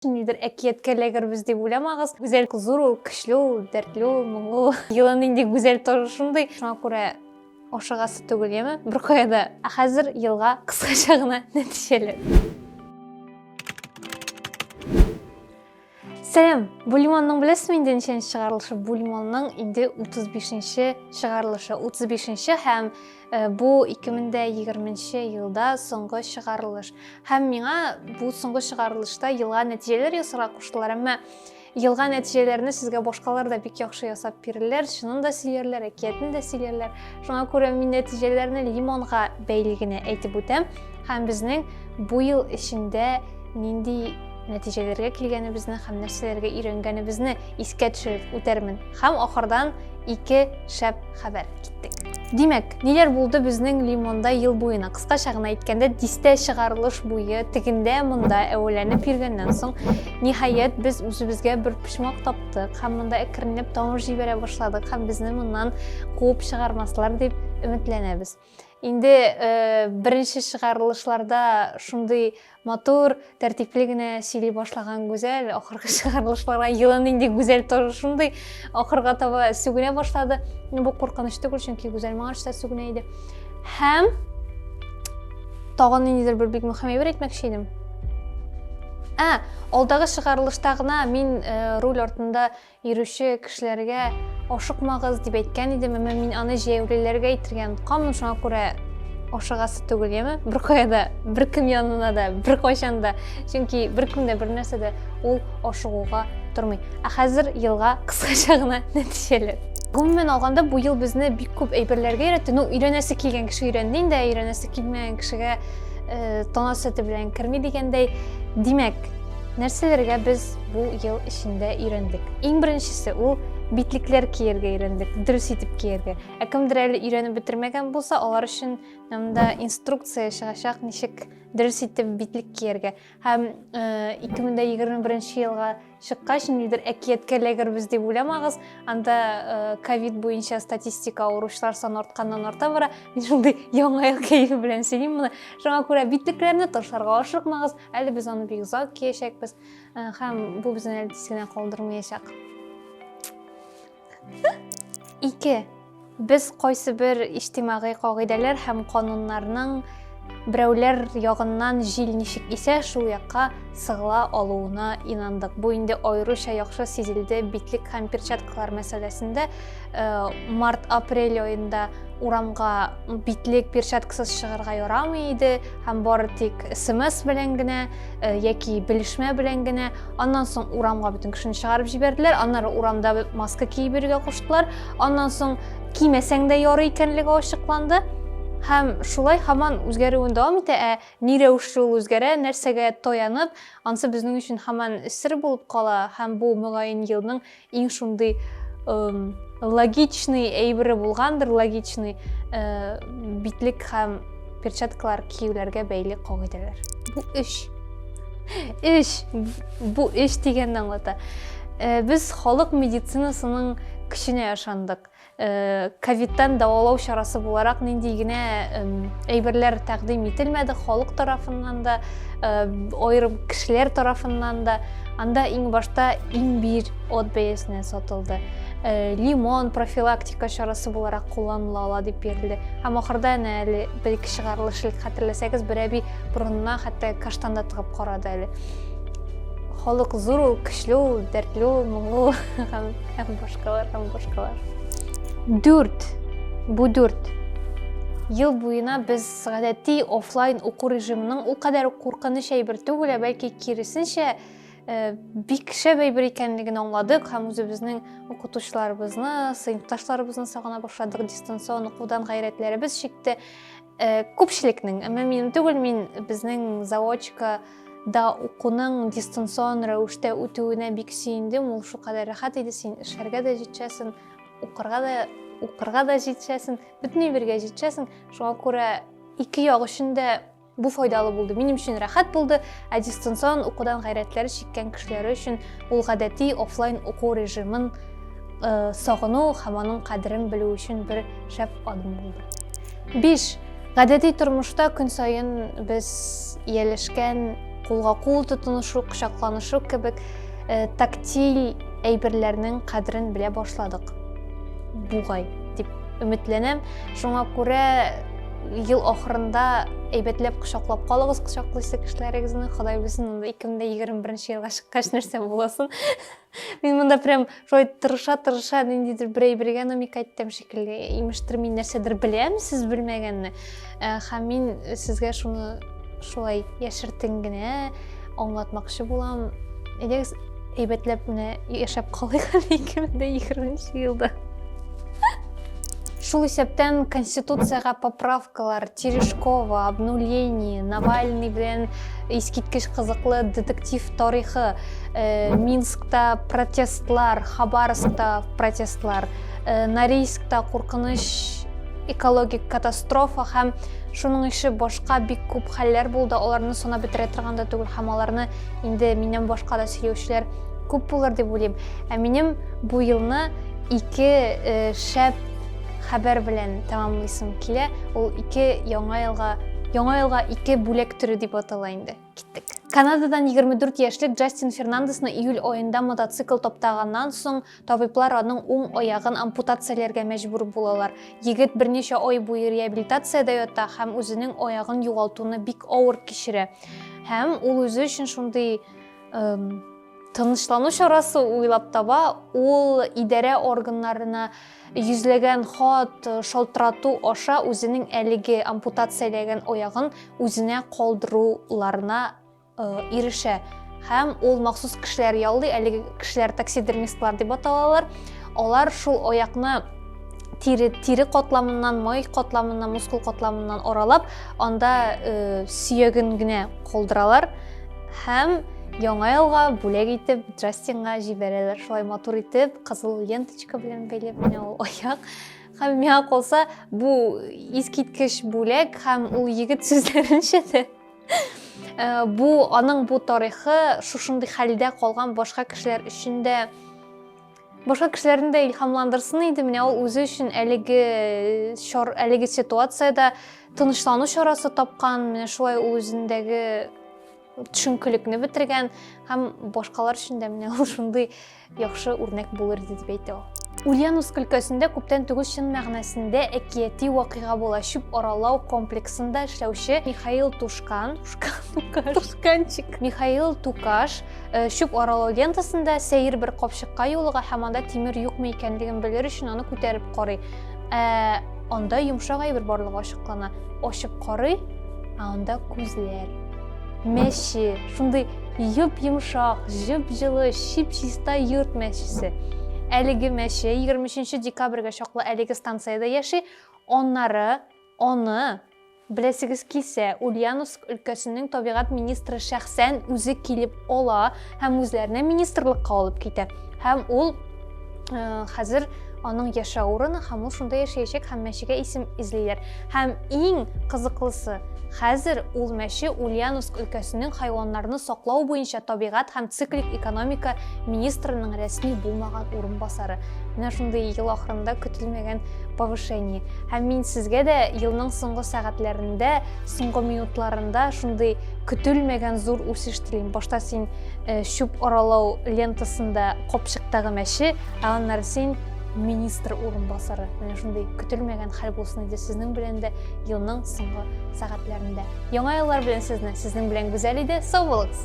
Шынайдыр әкияткерлегір біз деп ойламағыз. Güzel зор, күшлі, дәртлі, мұңлы. Йылан инде güzel тоже шундай. Шуңа күрә ашығасы түгел еме. Бір қояда. Хәзер йылға қысқаша гына нәтижелер. Сәлем, bu limonның білесіз менде нешенші шығарылышы? Bu limonның инде 35-ші шығарылышы. 35-ші һәм bu 2020 елда соңғы шығарылыш. Һәм миңа bu соңғы шығарылышта йылға нәтижелер ясарга куштылар. Әмма йылға нәтижелерне сезгә башкалар да бик яхшы ясап бирерләр, шунын да сөйләрләр, әкиятен дә сөйләрләр. Шуңа күрә мин нәтижеләрне лимонга бәйле генә әйтеп үтәм. Һәм безнең бу ел эчендә нинди нәтижеләргә килгәнебезне һәм нәрсәләргә өйрәнгәнебезне искә төшереп үтәрмен. Һәм ахырдан 2 шәп хәбәр киттек. Димәк, ниләр булды безнең лимонда ел буена? Кыскача гына әйткәндә, 10 шығарылыш буе тегендә монда әвәләнеп йөргәннән соң, ниһаять без үзебезгә бер пишмак таптык һәм монда әкренләп тамыр җибәрә башладык һәм безне моннан куып чыгармаслар дип өметләнәбез. Инде беренче шығарылышларда шундый матур, тәртипле генә сөйли башлаган Гүзәл, ахыргы шығарылышларга йылын инде Гүзәл тоже шундый ахырга таба сүгенә башлады. Бу куркыныч түгел, чөнки Гүзәл моңа эштә сүгенә иде. Һәм тагын ниндидер бер бик мөһим әйбер әйтмәкче идем. Алдагы шығарылышта гына мин руль артында йөрүче кешеләргә ашыкмагыз дип әйткән идем, әмма мин аны җәяүлеләргә әйтергән камын, шуңа күрә ашыгасы түгел яме. Бер кайда, бер кем янына да, бер кайчан да, чөнки бер кемдә бер нәрсәдә ул ашыгуга тормый. Хәзер йылга кыскача гына нәтиҗәләр. Гомумән алганда бу ел безне бик күп әйберләргә өйрәтте. Өйрәнәсе килгән кеше өйрәнде инде, өйрәнәсе килмәгән кешегә тана сөте белән керми дигәндәй. Димәк, нәрсәләргә без бу ел эчендә өйрәндек. Иң беренчесе ул битлекләр киергә өйрәндек, дөрес итеп киергә. Кемдер әле өйрәнеп бетермәгән булса, алар өчен монда инструкция чыгачак, ничек дөрес итеп битлек киергә. Һәм 2021 елга чыккач, ниндидер әкияткәләгер без дип уйламагыз. Анда ковид буенча статистика авыручылар саны артканнан арта бара. Мин шундый яңа ел кайфы белән сөйлим моны. Шуңа күрә битлекләрне ташларга ашыкмагыз. Әле без аны бик озак киячәкбез. Һәм бу безне әле тискенә калдырмаячак. 2. Без кайсы бер иҗтимагый кагыйдәләр һәм кануннарның берәүләр ягыннан җил ничек исә шул якка сыгыла алуына инандык. Бу инде аеруча яхшы сизелде битлек һәм перчаткалар мәсьәләсендә. Март-апрель аенда урамга битлек перчаткасыз чыгарга ярамый иде һәм бары тик SMS белән генә яки белешмә белән генә. Аннан соң урамга бөтен кешене чыгарып җибәрделәр. Аннары урамда маска киеп йөрергә куштылар. Аннан соң кимәсәң дә ярый икәнлеге ачыкланды. Һәм шулай һаман үзгәрүен дәвам итә. Ни рәвешле ул үзгәрә, нәрсәгә таянып, ансы безнең өчен һаман сер булып кала. Һәм бу мөгаен елның иң шундый логичный әйбере булгандыр, логичный битлек һәм перчаткалар киюләргә бәйле кагыйдәләр. Бу эш дигәнне аңлата. Без халык медицинасының көченә ышандык. Ковидтан давалау чарасы буларак нинди генә әйберләр тәкъдим ителмәде халык тарафыннан да, аерым кешеләр тарафыннан да. Анда иң башта имбирь от бәясенә сатылды. Лимон профилактика чарасы буларак кулланыла ала дип бирелде. Һәм ахырда әле бер ике чыгарылыш хәтерләсәгез, берәби борынына хәтта каштанда тыгып карады әле. Халык зур, көчле, дәртле, моңлы һәм башкалар. 4. Бу 4. Ел буена без гадәти офлайн уку режимының ул кадәр куркыныч әйбер түгел, бәлки киресенчә бик шәп әйбер икәнлеген аңладык һәм үзебезнең укытучыларыбызны, сыйныфташларыбызны сагына башладык. Дистанцион укудан гайрәтләребез чикте. Күпчелекнең, әмма минем түгел, мин безнең заводчика да укуның дистанцион рәвештә үтүенә бик сөендем. Ул шулкадәр рәхәт иде, син эшләргә дә җитәсең, укырга да җитәсең, бөтенләй бергә җитәсең. Шуңа күрә ике як өчен дә бу файдалы булды. Минем өчен рәхәт булды, ә дистанцион укудан гайрәтләре чиккән кешеләр өчен ул гадәти офлайн уку режимын сагыну һәм аның кадерен белү өчен бер шәп адым булды. 5. Гадәти тормышта көн сайын без ияләшкән кулга кул тотынышу, кочакланышу кебек тактиль әйберләрнең кадерен белә башладык. Бугай дип өметләнәм. Шуңа күрә ел ахырында әйбәтләп кочаклап калыгыз, кочаклыйсы кешеләрегезне, Ходай белсен, 2021 елга чыккач нәрсә буласын. Мин монда прям шулай тырыша ниндидер бер әйбергә намик әйттем шикелле, имештер мин нәрсәдер беләм, сез белмәгәнне. Һәм мин сезгә шуны шулай яшертен генә аңлатмакчы булам. Әйдәгез әйбәтләп менә яшәп калыйк 2020 елда. Шул исәптән Конституцияга поправкалар, Терешкова, обнуление, Навальный белән искиткеч кызыклы детектив тарихы, Минскта протестлар, Хабаровскта протестлар, Норильскта куркыныч экологик катастрофа һәм шуның ише башка бик күп хәлләр булды. Аларны санап бетерә торганда түгел, һәм аларны инде миннән башка да сөйләүчеләр күп булыр дип уйлыйм. Минем бу елны 2 шәп хәбәр белән тәмамлыйсым килә. Ул 2 яңа елга 2 бүләк төрө дип атала инде. Киттек. Канададан 24 яшьлек Джастин Фернандесны июль айында мотоцикл таптаганнан соң табиблар аның уң аягын ампутацияләргә мәҗбүр булалар. Егет берничә ай буе реабилитациядә ята һәм үзенең аягын югалтуны бик авыр кичерә. Һәм ул үзе өчен шундый тынычлану чарасы уйлап таба. Ул идарә органнарына йөзләгән хат шалтырату аша үзенең әлеге ампутацияләгән аягын үзенә калдыруларына ирешә. Һәм ул махсус кешеләр яллый, әлеге кешеләр таксидермистлар дип аталалар. Алар шул аякны тире катламыннан, май катламыннан, мускул катламыннан аралап, анда сөяген генә калдыралар һәм яңа елга бүләк итеп Джастинга җибәрәләр. Шулай матур итеп, кызыл ленточка белән бәйләп менә ул аяк. Һәм миңа калса, бу искиткеч бүләк һәм ул егет сүзләренчә дә бу аның бу тарихы шушындый хәлдә калган башка кешеләр өчен дә башка кешеләрне дә илһамландырсын иде. Менә ул үзе өчен әлеге ситуациядә тынычлану чарасы тапкан, менә шулай ул үзендәге төшенкелекне бетергән һәм башкалар өчен дә менә ул шундый яхшы үрнәк булыр дип әйтә ул. Ульяновск өлкәсендә күптән түгел чын мәгънәсендә әкияти вакыйга була. Чүп аралау комплексында эшләүче Михаил Тукаш чүп аралау лентасында сәер бер капчыкка юлыга һәм анда тимер юкмы икәнлеген белер өчен аны күтәреп карый. Анда йомшак әйбер барлыгы ачыклана. Ачып карый, анда күзләр. Мәче, шундый йоп-йомшак, җып-җылы, чип-чиста йорт мәчесе. Әлеге мәче 23 декабрьгә чаклы әлеге станцияда яши. Аны беләсегез килсә, Ульяновск өлкәсенең табигать министры шәхсән үзе килеп ала һәм үзләренә министрлыкка алып китә. Һәм ул хәзер аның яшәү урыны һәм ул шунда яшәячәк һәм мәчегә исем излиләр. Һәм иң кызыклысы, хәзер ул мәче Ульяновск өлкәсенең хайваннарны саклау буенча табигать һәм циклик экономика министрының рәсми булмаган урынбасары. Менә шундый ел ахырында көтелмәгән повышение. Һәм мин сезгә дә елның соңгы сәгатьләрендә, соңгы минутларында шундый көтелмәгән зур үсеш телим. Башта син чүп аралау лентасында капчыктагы мәче, аннары син министр урынбасары. Менә шундый көтелмәгән хәл булсын иде сезнең белән дә елның соңгы сәгатьләрендә. Яңа еллар белән сезнең белән гүзәл иде. Сау булыгыз.